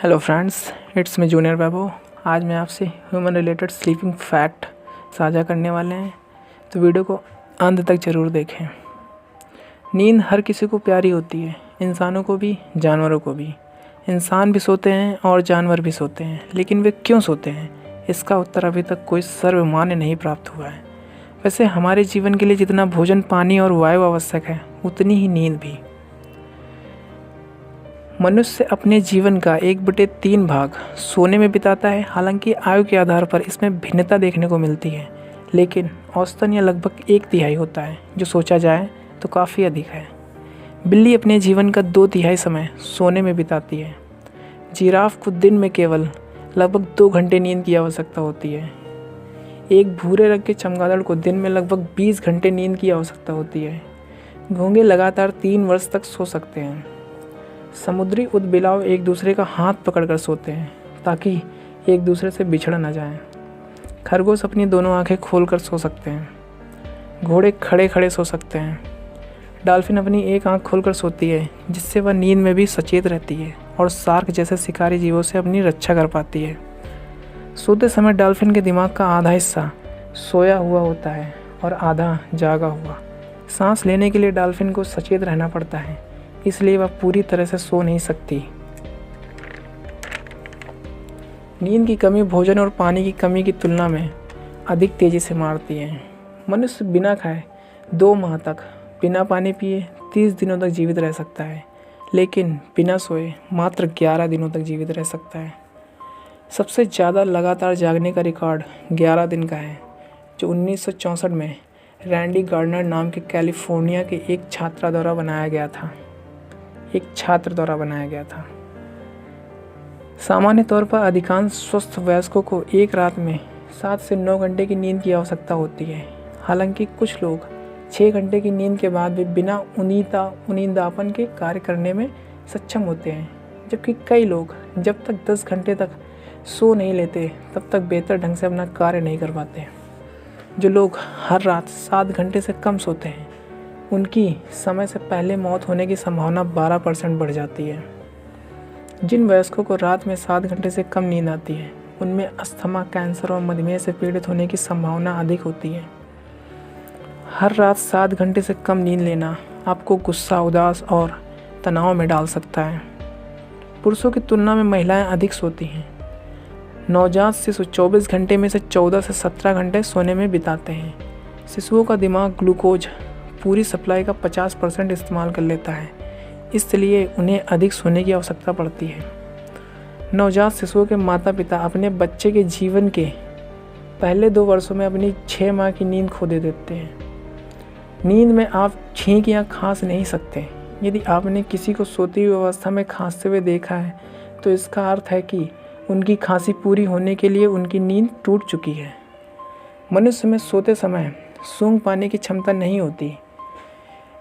Hello friends, it's me junior Vaibhav. आज मैं आपसे ह्यूमन रिलेटेड स्लीपिंग फैक्ट साझा करने वाले हैं, तो वीडियो को अंत तक ज़रूर देखें। नींद हर किसी को प्यारी होती है, इंसानों को भी, जानवरों को भी। इंसान भी सोते हैं और जानवर भी सोते हैं, लेकिन वे क्यों सोते हैं, इसका उत्तर अभी तक कोई सर्वमान्य नहीं प्राप्त हुआ है। वैसे हमारे जीवन के लिए जितना भोजन, पानी और वायु आवश्यक है, उतनी ही नींद भी। मनुष्य अपने जीवन का 1/3 भाग सोने में बिताता है। हालांकि आयु के आधार पर इसमें भिन्नता देखने को मिलती है, लेकिन औसतन यह लगभग 1/3 होता है, जो सोचा जाए तो काफ़ी अधिक है। बिल्ली अपने जीवन का 2/3 समय सोने में बिताती है। जिराफ को दिन में केवल लगभग 2 घंटे नींद की आवश्यकता होती है। एक भूरे रंग के चमगादड़ को दिन में लगभग 20 घंटे नींद की आवश्यकता होती है। घोंघे लगातार 3 वर्ष तक सो सकते हैं। समुद्री ऊदबिलाव एक दूसरे का हाथ पकड़कर सोते हैं ताकि एक दूसरे से बिछड़ न जाएं। खरगोश अपनी दोनों आंखें खोलकर सो सकते हैं। घोड़े खड़े खड़े सो सकते हैं। डॉल्फिन अपनी एक आंख खोलकर सोती है, जिससे वह नींद में भी सचेत रहती है और शार्क जैसे शिकारी जीवों से अपनी रक्षा कर पाती है। सोते समय डॉल्फिन के दिमाग का आधा हिस्सा सोया हुआ होता है और आधा जागा हुआ। सांस लेने के लिए डॉल्फिन को सचेत रहना पड़ता है, इसलिए वह पूरी तरह से सो नहीं सकती। नींद की कमी भोजन और पानी की कमी की तुलना में अधिक तेज़ी से मारती है। मनुष्य बिना खाए 2 माह तक, बिना पानी पिए 30 दिनों तक जीवित रह सकता है, लेकिन बिना सोए मात्र 11 दिनों तक जीवित रह सकता है। सबसे ज़्यादा लगातार जागने का रिकॉर्ड 11 दिन का है, जो 1964 में रैंडी गार्डनर नाम के कैलिफोर्निया के एक छात्र द्वारा बनाया गया था। सामान्य तौर पर अधिकांश स्वस्थ वयस्कों को एक रात में 7 से 9 घंटे की नींद की आवश्यकता होती है। हालांकि कुछ लोग 6 घंटे की नींद के बाद भी बिना उनींदापन के कार्य करने में सक्षम होते हैं, जबकि कई लोग जब तक 10 घंटे तक सो नहीं लेते तब तक बेहतर ढंग से अपना कार्य नहीं कर पाते। जो लोग हर रात 7 घंटे से कम सोते हैं, उनकी समय से पहले मौत होने की संभावना 12% बढ़ जाती है। जिन वयस्कों को रात में 7 घंटे से कम नींद आती है, उनमें अस्थमा, कैंसर और मधुमेह से पीड़ित होने की संभावना अधिक होती है। हर रात 7 घंटे से कम नींद लेना आपको गुस्सा, उदास और तनाव में डाल सकता है। पुरुषों की तुलना में महिलाएं अधिक सोती हैं। नवजात शिशु 24 घंटे में से 14 से 17 घंटे सोने में बिताते हैं। शिशुओं का दिमाग ग्लूकोज पूरी सप्लाई का 50% इस्तेमाल कर लेता है, इसलिए उन्हें अधिक सोने की आवश्यकता पड़ती है। नवजात शिशुओं के माता पिता अपने बच्चे के जीवन के पहले 2 वर्षों में अपनी 6 माह की नींद खो देते हैं। नींद में आप छींक या खांस नहीं सकते। यदि आपने किसी को सोती हुई अवस्था में खांसते हुए देखा है, तो इसका अर्थ है कि उनकी खांसी पूरी होने के लिए उनकी नींद टूट चुकी है। मनुष्य में सोते समय सूंघ पाने की क्षमता नहीं होती।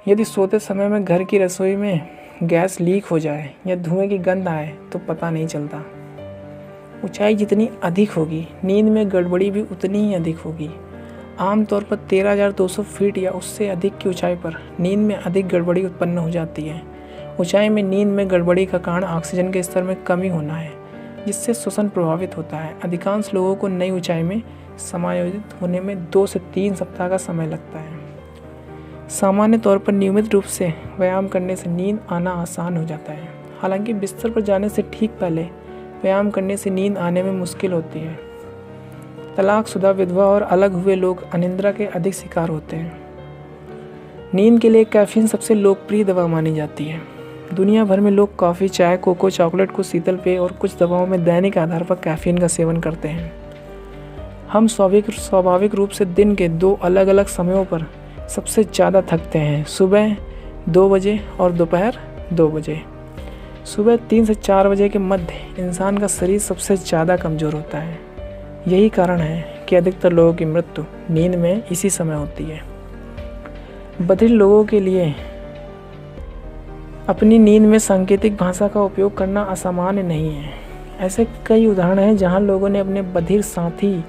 यदि सोते समय में घर की रसोई में गैस लीक हो जाए या धुएं की गंध आए तो पता नहीं चलता। ऊंचाई जितनी अधिक होगी, नींद में गड़बड़ी भी उतनी ही अधिक होगी। आमतौर पर 13,200 फीट या उससे अधिक की ऊंचाई पर नींद में अधिक गड़बड़ी उत्पन्न हो जाती है। ऊंचाई में नींद में गड़बड़ी का कारण ऑक्सीजन के स्तर में कमी होना है, जिससे श्वसन प्रभावित होता है। अधिकांश लोगों को नई ऊंचाई में समायोजित होने में 2 से 3 सप्ताह का समय लगता है। सामान्य तौर पर नियमित रूप से व्यायाम करने से नींद आना आसान हो जाता है। हालांकि बिस्तर पर जाने से ठीक पहले व्यायाम करने से नींद आने में मुश्किल होती है। तलाकशुदा, विधवा और अलग हुए लोग अनिद्रा के अधिक शिकार होते हैं। नींद के लिए कैफीन सबसे लोकप्रिय दवा मानी जाती है। दुनिया भर में लोग कॉफ़ी, चाय, कोको, चॉकलेट को शीतल पेय और कुछ दवाओं में दैनिक आधार पर कैफीन का सेवन करते हैं। हम स्वाभाविक रूप से दिन के 2 अलग अलग समयों पर सबसे ज़्यादा थकते हैं, सुबह 2 बजे और दोपहर 2 बजे। सुबह 3 से 4 बजे के मध्य इंसान का शरीर सबसे ज़्यादा कमज़ोर होता है। यही कारण है कि अधिकतर लोगों की मृत्यु नींद में इसी समय होती है। बधिर लोगों के लिए अपनी नींद में सांकेतिक भाषा का उपयोग करना असामान्य नहीं है। ऐसे कई उदाहरण हैं जहां लोगों ने अपने बधिर साथी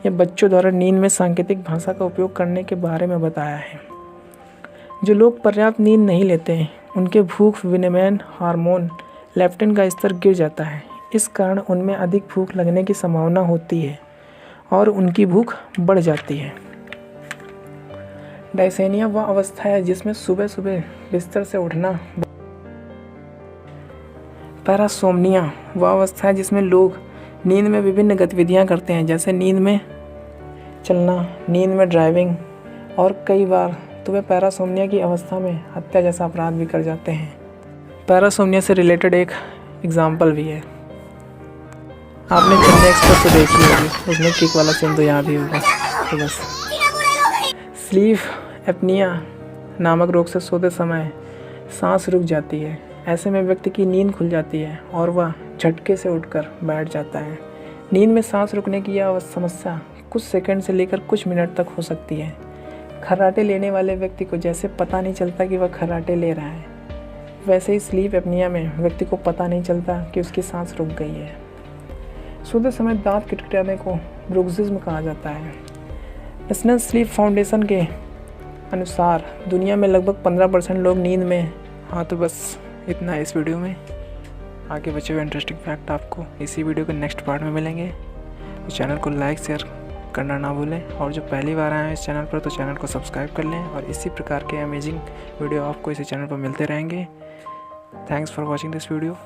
या बच्चों द्वारा नींद में सांकेतिक भाषा का उपयोग करने के बारे में बताया है। जो लोग पर्याप्त नींद नहीं लेते हैं, उनके भूख विनियमन हार्मोन लेप्टिन का स्तर गिर जाता है। इस कारण उनमें अधिक भूख लगने की संभावना होती है और उनकी भूख बढ़ जाती है। डायसेनिया वह अवस्था है जिसमें सुबह सुबह बिस्तर से उठना। पैरासोम्निया वह अवस्था है जिसमें लोग नींद में विभिन्न गतिविधियां करते हैं, जैसे नींद में चलना, नींद में ड्राइविंग, और कई बार तो वे पैरासोम्निया की अवस्था में हत्या जैसा अपराध भी कर जाते हैं। पैरासोम्निया से रिलेटेड एक एग्जाम्पल भी है, आपने चेन्नई एक्सप्रेस तो देखी होगी, उसमें किक वाला सीन तो याद ही होगा। तो बस स्लीप एपनिया नामक रोग से सोते समय सांस रुक जाती है। ऐसे में व्यक्ति की नींद खुल जाती है और वह झटके से उठकर बैठ जाता है। नींद में सांस रुकने की यह समस्या कुछ सेकंड से लेकर कुछ मिनट तक हो सकती है। खर्राटे लेने वाले व्यक्ति को जैसे पता नहीं चलता कि वह खर्राटे ले रहा है, वैसे ही स्लीप एपनिया में व्यक्ति को पता नहीं चलता कि उसकी सांस रुक गई है। सोते समय दांत किटकिटाने को ब्रुक्सिज्म कहा जाता है। नेशनल स्लीप फाउंडेशन के अनुसार दुनिया में लगभग 15% लोग नींद में। हाँ, तो बस इतना इस वीडियो में। आगे बचे हुए इंटरेस्टिंग फैक्ट आपको इसी वीडियो के नेक्स्ट पार्ट में मिलेंगे। तो चैनल को लाइक शेयर करना ना भूलें, और जो पहली बार आए हैं इस चैनल पर तो चैनल को सब्सक्राइब कर लें, और इसी प्रकार के अमेजिंग वीडियो आपको इसी चैनल पर मिलते रहेंगे। Thanks for watching this video.